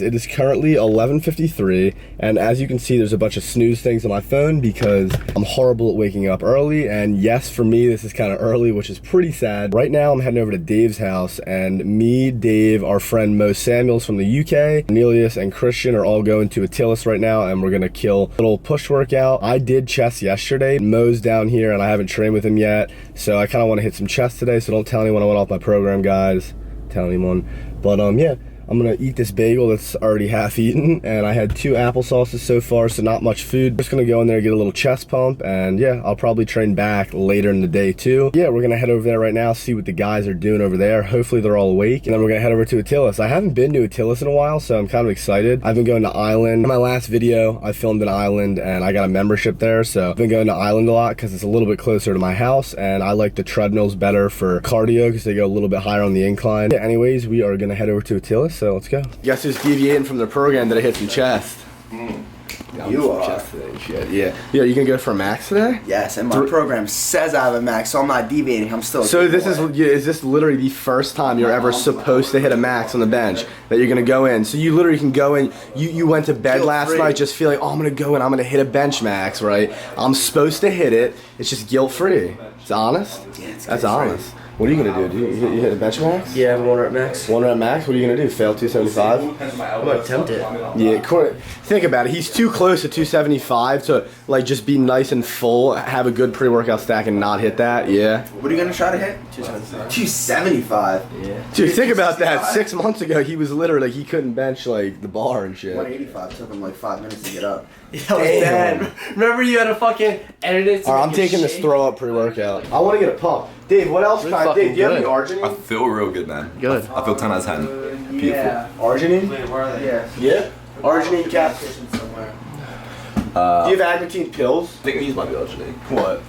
It is currently 11:53, and as you can see, there's a bunch of snooze things on my phone because I'm horrible at waking up early, and yes, for me, this is kind of early, which is pretty sad. Right now, I'm heading over to Dave's house, and me, Dave, our friend Mo Samuels from the UK, Cornelius, and Christian are all going to Attilis right now, and we're gonna kill a little push workout. I did chest yesterday. Mo's down here, and I haven't trained with him yet, so I kind of want to hit some chest today, so don't tell anyone I went off my program, guys. Tell anyone. But yeah. I'm gonna eat this bagel that's already half eaten, and I had 2 applesauces so far, so not much food. Just gonna go in there and get a little chest pump, and yeah, I'll probably train back later in the day too. Yeah, we're gonna head over there right now, see what the guys are doing over there. Hopefully they're all awake, and then we're gonna head over to Attilis. I haven't been to Attilis in a while, so I'm kind of excited. I've been going to Island. In my last video, I filmed in Island, and I got a membership there, so I've been going to Island a lot because it's a little bit closer to my house, and I like the treadmills better for cardio because they go a little bit higher on the incline. Yeah, anyways, we are gonna head over to Attilis, so let's go. Guess who's deviating from the program that I hit some chest? You are. Chest today, shit. Yeah. Yeah, you gonna go for a max today? Yes, and my program says I have a max, so I'm not deviating. I'm still. So is this literally the first time you're ever supposed to hit a max on the bench that you're gonna go in? So you literally can go in. You went to bed last night just feeling, oh, I'm gonna go in. I'm gonna hit a bench max, right? I'm supposed to hit it. It's just guilt free. It's honest. Yeah, it's That's honest. What are you gonna do? You hit a bench max? Yeah, I have a 1 rep max. 1 rep max? What are you gonna do? Fail 275? I'm gonna attempt it. Yeah, think about it. He's too close to 275 to like just be nice and full, have a good pre-workout stack, and not hit that. Yeah. What are you gonna try to hit? 275. Yeah. Dude, think about that. 6 months ago, he was literally he couldn't bench like the bar and shit. 185 took him like 5 minutes to get up. Yeah, I was dead. Remember you had to fucking edit it. Alright, I'm taking this throw up pre-workout. I want to get a pump. Dave, what else? Dave, do you have any arginine? I feel real good, man. Good. I feel 10 out of 10. Beautiful. Yeah. Arginine? Wait, where are they? Yeah. Arginine cap. Somewhere. Do you have Agmatine pills? I think these might be arginine. What?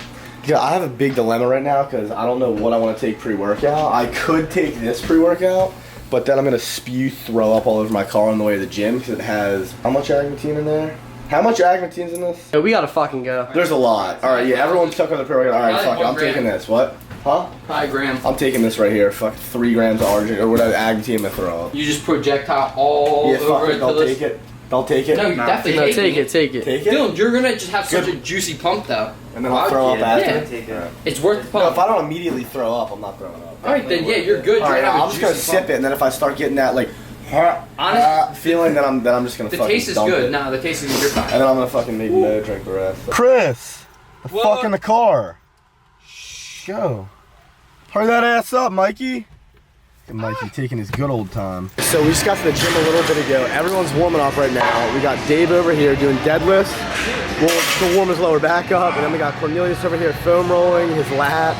Yeah, I have a big dilemma right now because I don't know what I want to take pre-workout. I could take this pre-workout, but then I'm gonna throw up all over my car on the way to the gym because it has how much Agmatine in there? How much Agmatine's in this? Yeah, we gotta fucking go. There's a lot. All right, yeah, everyone's stuck on the pre-workout. All right, fuck it, I'm taking this. What? Huh? 5 grams. I'm taking this right here. Fuck 3 grams of arginine or whatever Agmatine I'm gonna throw up. You just projectile all Yeah, fuck over it. Don't take it. Don't take it. No, you definitely No, take it. take it. Take it. Dylan, you're gonna just have such a juicy pump though. And then I'll throw up after. Yeah. Take it. It's worth the No, pump. if I don't immediately throw up, I'm not throwing up. Alright then, yeah, you're good. All right, You're gonna have I'm a just gonna juicy sip pump. it, and then if I start getting that like feeling, then I'm just gonna The fucking taste is dump good. it. Nah, the taste is good. You're fine. And then I'm gonna fucking make no drink the rest. Chris, the fuck in the car. Go. Hurry that ass up, Mikey. Look at Mikey taking his good old time. So we just got to the gym a little bit ago. Everyone's warming up right now. We got Dave over here doing deadlifts. We'll warm his lower back up. And then we got Cornelius over here foam rolling his lat.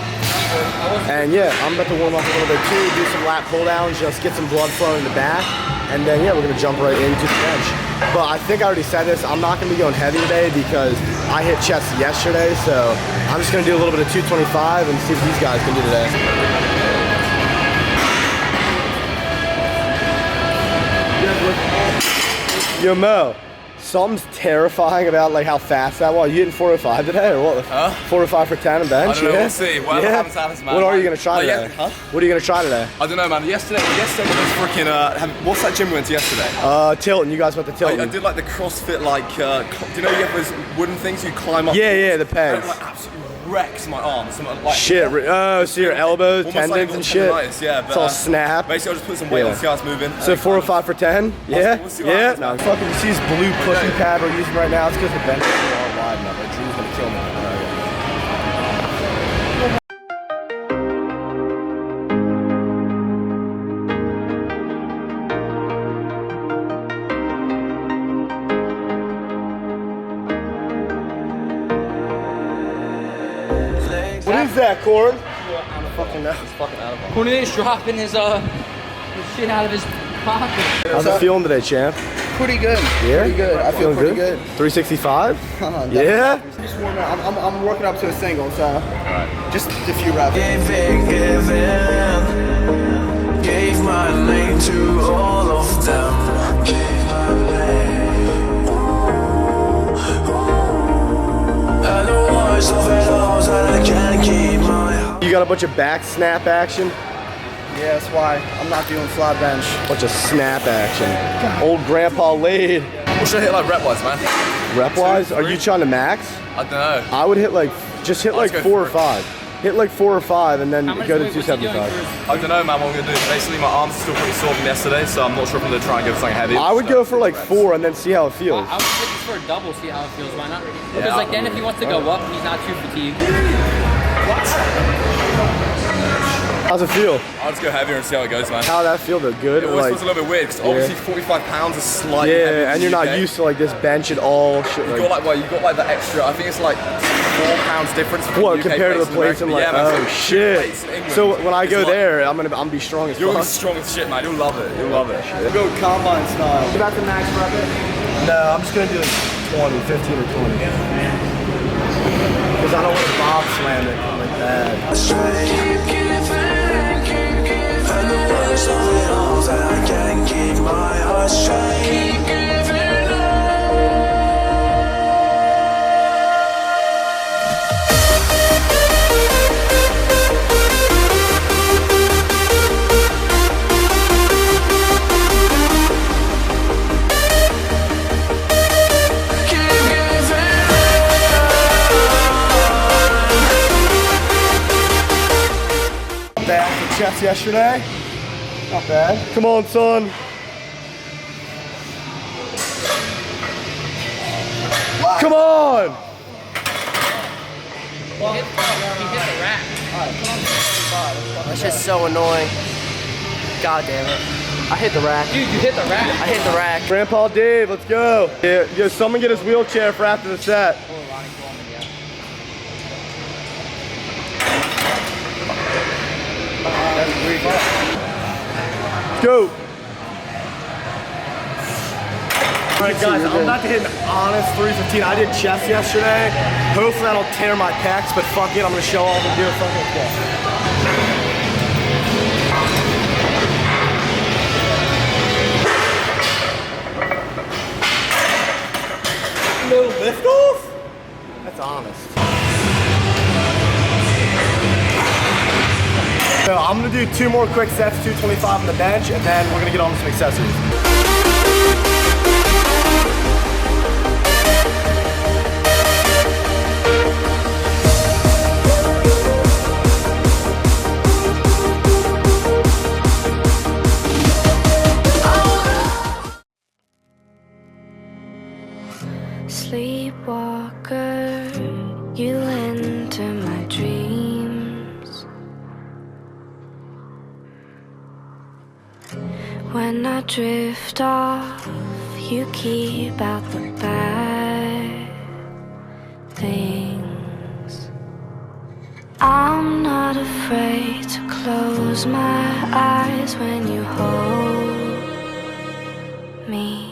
And yeah, I'm about to warm up a little bit too, do some lat pull downs, just get some blood flowing in the back. And then yeah, we're gonna jump right into the bench. But I think I already said this, I'm not gonna be going heavy today because I hit chest yesterday. So I'm just gonna do a little bit of 225 and see what these guys can do today. Yo Mo, something's terrifying about like how fast that was. You hitting 405 today or what? 405 for 10 and bench? I don't know, we'll see. Whatever happens, man. What are you gonna try today? Huh? What are you gonna try today? I don't know, man. Yesterday was freaking, what's that gym we went to yesterday? Tilton. You guys went to Tilton. I did like the CrossFit, like, do you know you have those wooden things you climb up? Yeah, the pegs. And, like, absolutely wrecks my arms. Like, Shit, oh, so your elbows, almost tendons like and shit? Yeah, but, It's all snap. Basically, I'll just put some weight on, see how it's moving. So 405 for 10? Yeah? We'll see what Yeah? happens, No, man. fucking see this blue pussy pad we're using right now? It's because the bench is not wide enough. Like, Drew's gonna kill me. What is that, Cord? I don't fucking know. It's fucking out of all. Cornelius dropping his shit out of his pocket. How's it feeling today, champ? Pretty good. Yeah? Pretty good. I feel Feeling pretty good. 365? Definitely. Yeah? Just warming up. I'm working up to a single, so just a few reps. Gave my name to all of them. Gave my name. And the words of it all that I can't keep my. You got a bunch of back snap action? Yeah, that's why I'm not doing flat bench. Bunch of snap action. Old Grandpa laid. What should I hit like rep-wise, man? Rep-wise, are you trying to max? I don't know. I would hit like, just hit like go 4 or for it. 5. Hit like 4 or 5 and then go to 275. I don't know, man, what I'm going to do. Basically, my arms are still pretty sore from yesterday, so I'm not sure if I'm going to try and go for something heavy. I would go for like 4 and then see how it feels. I would take this for a double, see how it feels. Why not? Because like then if he wants to go up, he's not too fatigued. How's it feel? I'll just go heavier and see how it goes, man. How'd that feel though? Good? It always feels a little bit weird, because obviously 45 pounds is slightly heavier Yeah, than and you're not UK. used to like this bench at all. Shit, You've got like, well, you've got like the extra, I think it's like 4 pounds difference from what UK compared to the plates? and I'm like, America. oh shit. Plates in England So when I is go like- there, I'm gonna be strong as You're fuck. gonna be strong as shit, man. You'll love it. You'll love it. We'll go combine style. You about to max rep it? No, I'm just gonna do like 20, 15 or 20. Because I don't want to bob slam it like that. Keep giving, and the words of it all that I can't keep my heart straight. Keep giving Bad for chest yesterday. Not bad. Come on, son. Come on! He hit the rack. That's just so annoying. God damn it. I hit the rack. Dude, you hit the rack. I hit the rack. Grandpa Dave, let's go. Yeah, someone get his wheelchair for after the set. Go. Alright guys, I'm about to hit an honest 315. I did chest yesterday. Hopefully I don't tear my pecs, but fuck it, I'm gonna show off and do it fucking chest. No lift off? That's honest. So I'm gonna do 2 more quick sets, 225 on the bench, and then we're gonna get on to some accessories. Sleepwalker, you enter my dreams. When I drift off, you keep out the bad things. I'm not afraid to close my eyes when you hold me.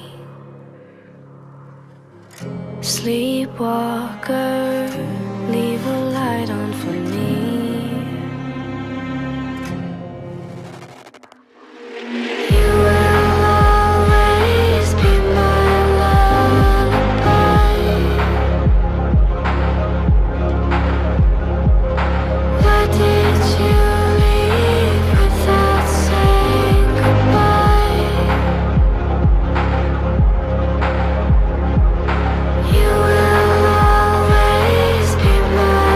Sleepwalker, leave a light on for me. You will always be my lullaby. Why did you leave without saying goodbye? You will always be my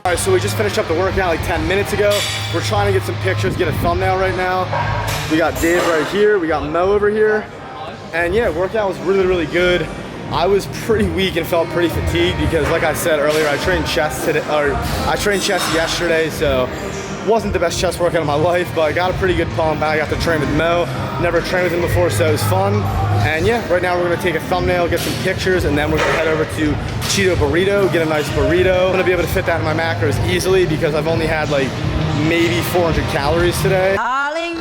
All right, so we just finished up the workout like 10 minutes ago. We're trying to get some pictures, get a thumbnail right now. We got Dave right here, we got Mo over here. And yeah, workout was really, really good. I was pretty weak and felt pretty fatigued because like I said earlier, I trained chest today, or I trained chest yesterday, so wasn't the best chest workout of my life, but I got a pretty good pump. I got to train with Mo. Never trained with him before, so it was fun. And yeah, right now we're gonna take a thumbnail, get some pictures, and then we're gonna head over to Cheeto Burrito, get a nice burrito. I'm gonna be able to fit that in my macros easily because I've only had like maybe 400 calories today. Darling,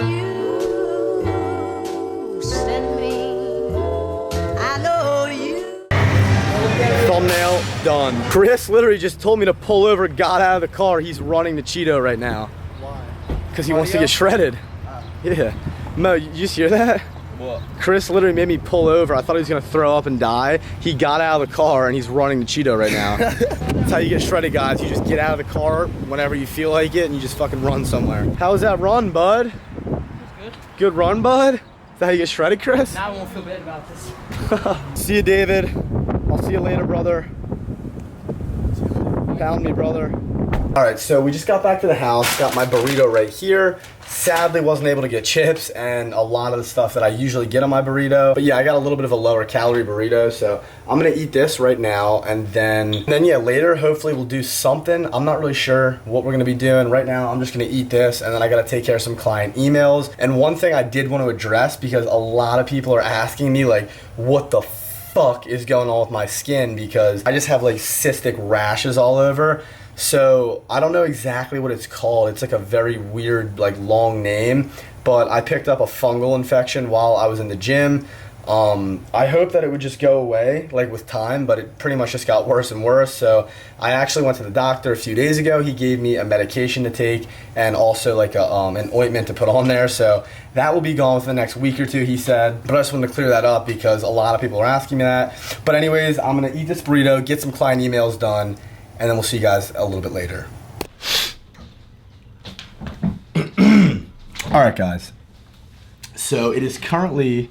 you send me, I know you. Thumbnail done. Chris literally just told me to pull over, got out of the car. He's running to Cheeto right now. Why? Because he wants to get shredded. Yeah. Mo, you just hear that? What? Chris literally made me pull over. I thought he was gonna throw up and die. He got out of the car and he's running to Cheeto right now. That's how you get shredded, guys. You just get out of the car whenever you feel like it and you just fucking run somewhere. How was that run, bud? Good. Good run, bud? Is that how you get shredded, Chris? Now I won't feel bad about this. See you, David. I'll see you later, brother. Pound me, brother. All right, so we just got back to the house, got my burrito right here. Sadly, wasn't able to get chips and a lot of the stuff that I usually get on my burrito. But yeah, I got a little bit of a lower calorie burrito, so I'm gonna eat this right now, and then yeah, later, hopefully we'll do something. I'm not really sure what we're gonna be doing. Right now, I'm just gonna eat this, and then I gotta take care of some client emails. And one thing I did want to address, because a lot of people are asking me, like, what the fuck is going on with my skin, because I just have like cystic rashes all over. So I don't know exactly what it's called. It's like a very weird, like, long name, but I picked up a fungal infection while I was in the gym. I hope that it would just go away, like, with time, but it pretty much just got worse and worse. So I actually went to the doctor a few days ago. He gave me a medication to take and also like an ointment to put on there. So that will be gone within the next week or two, he said. But I just wanted to clear that up because a lot of people are asking me that. But anyways, I'm gonna eat this burrito, get some client emails done, and then we'll see you guys a little bit later. All right, guys. So it is currently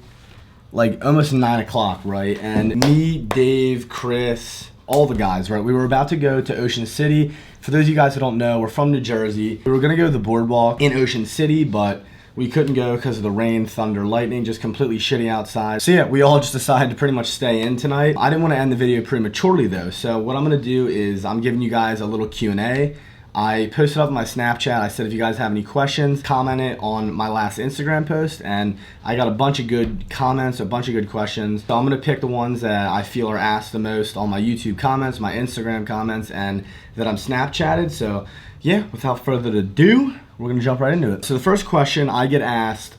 like almost 9 o'clock, right? And me, Dave, Chris, all the guys, right? We were about to go to Ocean City. For those of you guys who don't know, we're from New Jersey. We were gonna go to the boardwalk in Ocean City, but we couldn't go because of the rain, thunder, lightning, just completely shitty outside. So yeah, we all just decided to pretty much stay in tonight. I didn't want to end the video prematurely though, so what I'm gonna do is I'm giving you guys a little Q&A. I posted up my Snapchat. I said if you guys have any questions, comment it on my last Instagram post, and I got a bunch of good comments, a bunch of good questions. So I'm gonna pick the ones that I feel are asked the most on my YouTube comments, my Instagram comments, and that I'm Snapchatted. So yeah, without further ado, we're gonna jump right into it. So the first question I get asked,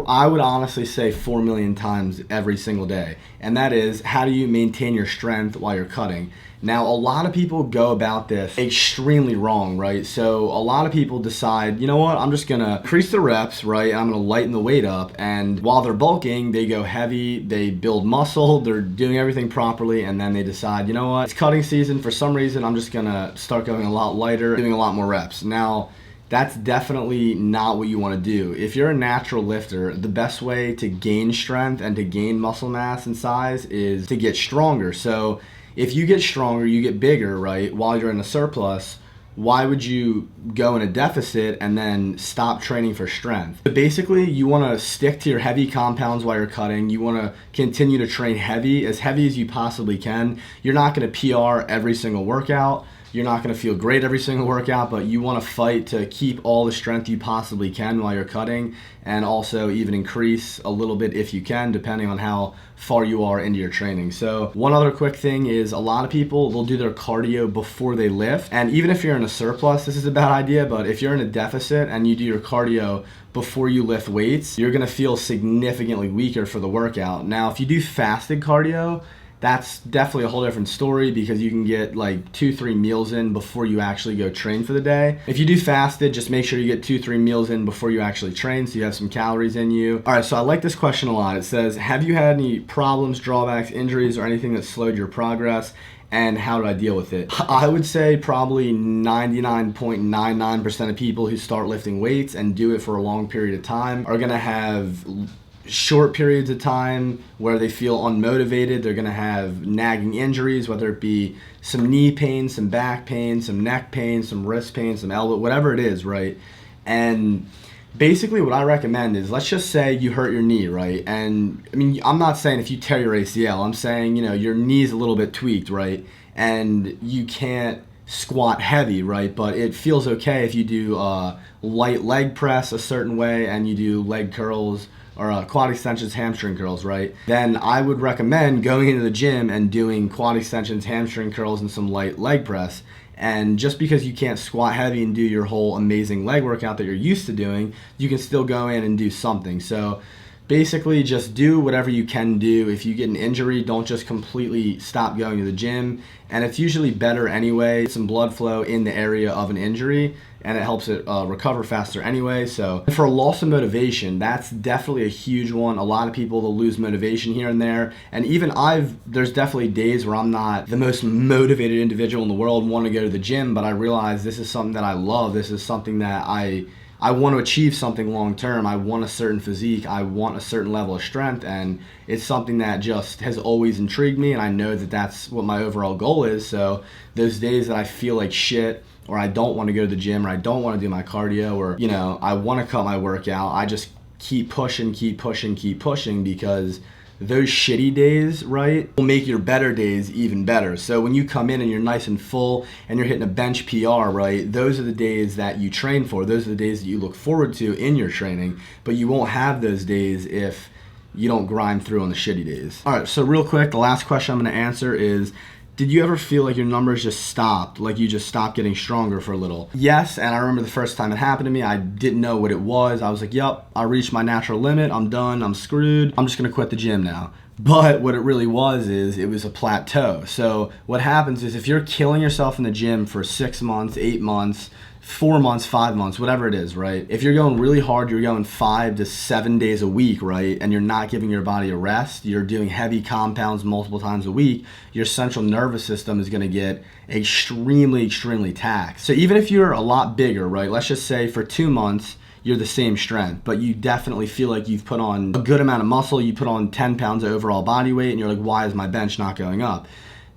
I would honestly say 4 million times every single day, and that is, how do you maintain your strength while you're cutting? Now, a lot of people go about this extremely wrong, right? So a lot of people decide, you know what, I'm just gonna increase the reps, right? I'm gonna lighten the weight up, and while they're bulking, they go heavy, they build muscle, they're doing everything properly, and then they decide, you know what, it's cutting season, for some reason, I'm just gonna start going a lot lighter, doing a lot more reps. Now, that's definitely not what you want to do. If you're a natural lifter, the best way to gain strength and to gain muscle mass and size is to get stronger. So if you get stronger, you get bigger, right, while you're in a surplus, why would you go in a deficit and then stop training for strength? But basically, you want to stick to your heavy compounds while you're cutting. You want to continue to train heavy as you possibly can. You're not going to PR every single workout. You're not going to feel great every single workout, but you want to fight to keep all the strength you possibly can while you're cutting, and also even increase a little bit if you can, depending on how far you are into your training. So one other quick thing is, a lot of people, they'll do their cardio before they lift. And even if you're in a surplus, this is a bad idea, but if you're in a deficit and you do your cardio before you lift weights, you're going to feel significantly weaker for the workout. Now, if you do fasted cardio, that's definitely a whole different story, because you can get like 2-3 meals in before you actually go train for the day. If you do fasted, just make sure you get 2-3 meals in before you actually train, so you have some calories in you. All right, so I like this question a lot. It says, have you had any problems, drawbacks, injuries, or anything that slowed your progress? And how did I deal with it? I would say probably 99.99% of people who start lifting weights and do it for a long period of time are gonna have short periods of time where they feel unmotivated. They're going to have nagging injuries, whether it be some knee pain, some back pain, some neck pain, some wrist pain, some elbow, whatever it is, right? And basically what I recommend is, let's just say you hurt your knee, right? And I mean, I'm not saying if you tear your ACL, I'm saying, you know, your knee's a little bit tweaked, right? And you can't squat heavy, right? But it feels okay if you do light leg press a certain way and you do leg curls or quad extensions, hamstring curls, right? Then I would recommend going into the gym and doing quad extensions, hamstring curls, and some light leg press. And just because you can't squat heavy and do your whole amazing leg workout that you're used to doing, you can still go in and do something. So basically just do whatever you can do. If you get an injury, don't just completely stop going to the gym. And it's usually better anyway, some blood flow in the area of an injury, and it helps it recover faster anyway. So for loss of motivation, that's definitely a huge one. A lot of people, they'll lose motivation here and there. And even there's definitely days where I'm not the most motivated individual in the world and want to go to the gym, but I realize this is something that I love. This is something that I want to achieve something long term. I want a certain physique. I want a certain level of strength, and it's something that just has always intrigued me, and I know that that's what my overall goal is. So those days that I feel like shit, or I don't want to go to the gym, or I don't want to do my cardio, or, you know, I want to cut my workout, I just keep pushing because those shitty days, right, will make your better days even better. So when you come in and you're nice and full and you're hitting a bench PR, right, those are the days that you train for. Those are the days that you look forward to in your training, but you won't have those days if you don't grind through on the shitty days. All right, so real quick, the last question I'm going to answer is, did you ever feel like your numbers just stopped, like you just stopped getting stronger for a little? Yes, and I remember the first time it happened to me, I didn't know what it was. I was like, yup, I reached my natural limit, I'm done, I'm screwed, I'm just gonna quit the gym now. But what it really was is, it was a plateau. So what happens is, if you're killing yourself in the gym for 6 months, 8 months, 4 months, 5 months, whatever it is, right? If you're going really hard, you're going 5 to 7 days a week, right? And you're not giving your body a rest, you're doing heavy compounds multiple times a week, your central nervous system is gonna get extremely taxed. So even if you're a lot bigger, right? Let's just say for 2 months, you're the same strength, but you definitely feel like you've put on a good amount of muscle, you put on 10 pounds of overall body weight, and you're like, why is my bench not going up?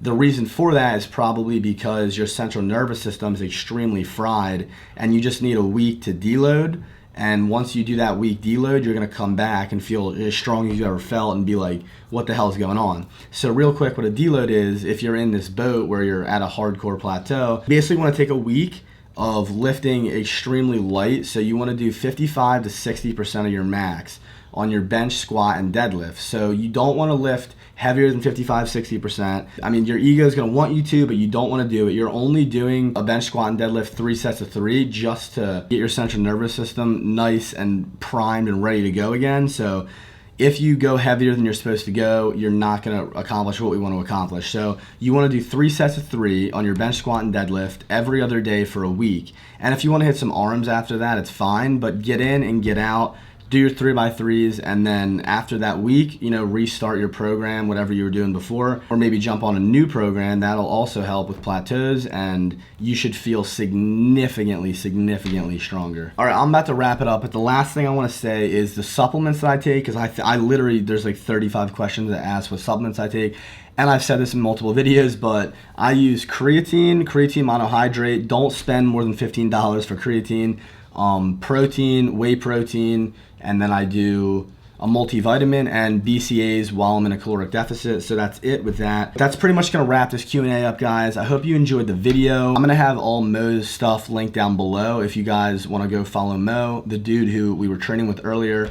The reason for that is probably because your central nervous system is extremely fried, and you just need a week to deload. And once you do that week deload, you're gonna come back and feel as strong as you ever felt and be like, what the hell is going on? So real quick, what a deload is, if you're in this boat where you're at a hardcore plateau, basically wanna take a week of lifting extremely light. So you want to do 55 to 60% of your max on your bench, squat, and deadlift. So you don't want to lift heavier than 55, 60%. I mean, your ego is going to want you to, but you don't want to do it. You're only doing a bench, squat, and deadlift 3 sets of 3 just to get your central nervous system nice and primed and ready to go again. So if you go heavier than you're supposed to go, you're not going to accomplish what we want to accomplish. So you want to do 3 sets of 3 on your bench, squat, and deadlift every other day for a week. And if you want to hit some arms after that, it's fine, but get in and get out. Do your 3x3s, and then after that week, you know, restart your program, whatever you were doing before, or maybe jump on a new program. That'll also help with plateaus, and you should feel significantly stronger. All right, I'm about to wrap it up, but the last thing I want to say is the supplements that I take, because I literally, there's like 35 questions that ask what supplements I take. And I've said this in multiple videos, but I use creatine monohydrate. Don't spend more than $15 for creatine. Protein, whey protein, and then I do a multivitamin and BCAAs while I'm in a caloric deficit. So that's it with that. That's pretty much gonna wrap this Q&A up, guys. I hope you enjoyed the video. I'm gonna have all Mo's stuff linked down below if you guys wanna go follow Mo, the dude who we were training with earlier.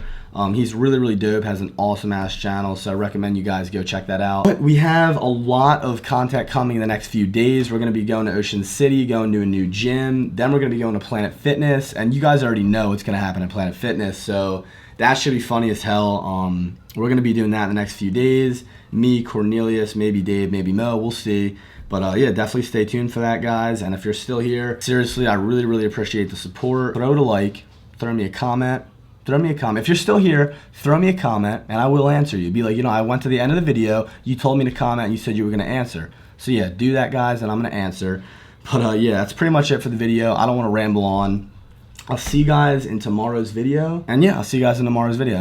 He's really dope, has an awesome ass channel, so I recommend you guys go check that out. But we have a lot of content coming in the next few days. We're gonna be going to Ocean City, going to a new gym, then we're gonna be going to Planet Fitness, and you guys already know what's gonna happen at Planet Fitness, so that should be funny as hell. We're gonna be doing that in the next few days. Me, Cornelius, maybe Dave, maybe Mo, we'll see. But yeah, definitely stay tuned for that, guys. And if you're still here, seriously, I really appreciate the support. Throw it a like, throw me a comment. Throw me a comment. If you're still here, throw me a comment and I will answer you. Be like, you know, I went to the end of the video, you told me to comment and you said you were gonna answer. So yeah, do that, guys, and I'm gonna answer. But yeah, that's pretty much it for the video. I don't wanna ramble on. I'll see you guys in tomorrow's video. And yeah, I'll see you guys in tomorrow's video.